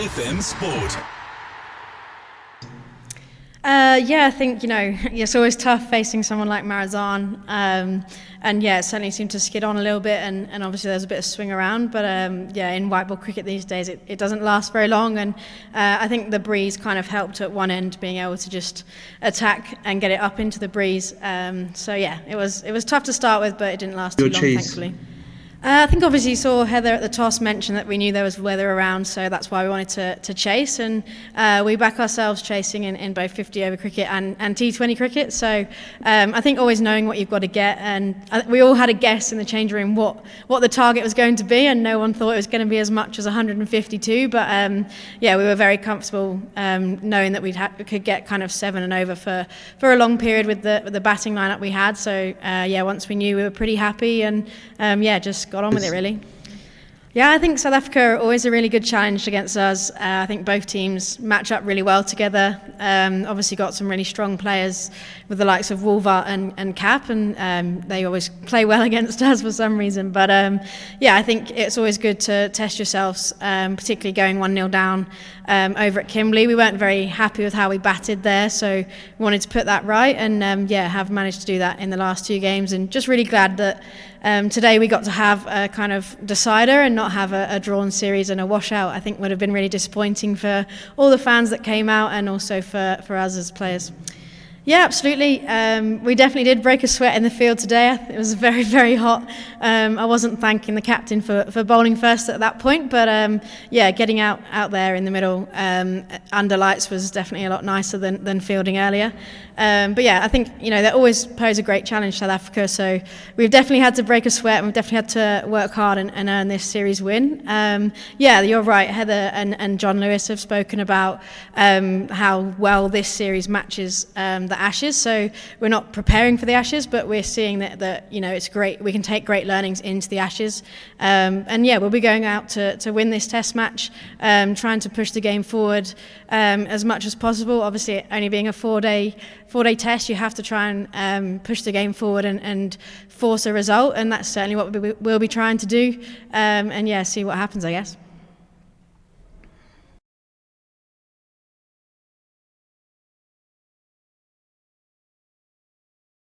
FM Sport. Yeah, I think, it's always tough facing someone like Marizanne. And yeah, it certainly seemed to skid on a little bit, and obviously there's a bit of swing around. But in white ball cricket these days, it doesn't last very long. And I think the breeze kind of helped at one end, being able to just attack and get it up into the breeze. So yeah, it was tough to start with, but it didn't last too long, thankfully. I think obviously you saw Heather at the toss mention that we knew there was weather around, so that's why we wanted to chase, and we back ourselves chasing in both 50 over cricket and T20 cricket. So I think always knowing what you've got to get, and we all had a guess in the change room what the target was going to be, and no one thought it was going to be as much as 152. But we were very comfortable knowing that we could get kind of 7 and over for a long period with the batting lineup we had. So once we knew, we were pretty happy, and just got on with it, really. Yeah, I think South Africa are always a really good challenge against us. I think both teams match up really well together. Obviously got some really strong players with the likes of Wolvaardt and Kapp, and they always play well against us for some reason. But I think it's always good to test yourselves, particularly going 1-0 down over at Kimberley. We weren't very happy with how we batted there, so we wanted to put that right, and have managed to do that in the last 2 games, and just really glad that today we got to have a kind of decider and not have a drawn series and a washout. I think would have been really disappointing for all the fans that came out, and also for us as players. Yeah, absolutely. We definitely did break a sweat in the field today. It was very, very hot. I wasn't thanking the captain for bowling first at that point, but getting out there in the middle under lights was definitely a lot nicer than fielding earlier. I think they always pose a great challenge, South Africa. So we've definitely had to break a sweat, and we've definitely had to work hard and earn this series win. You're right. Heather and John Lewis have spoken about how well this series matches the Ashes. So we're not preparing for the Ashes, but we're seeing that it's great. We can take great learnings into the Ashes, we'll be going out to win this Test match, trying to push the game forward as much as possible. Obviously, only being a 4-day test, you have to try and push the game forward and force a result, and that's certainly what we'll be trying to do. See what happens, I guess.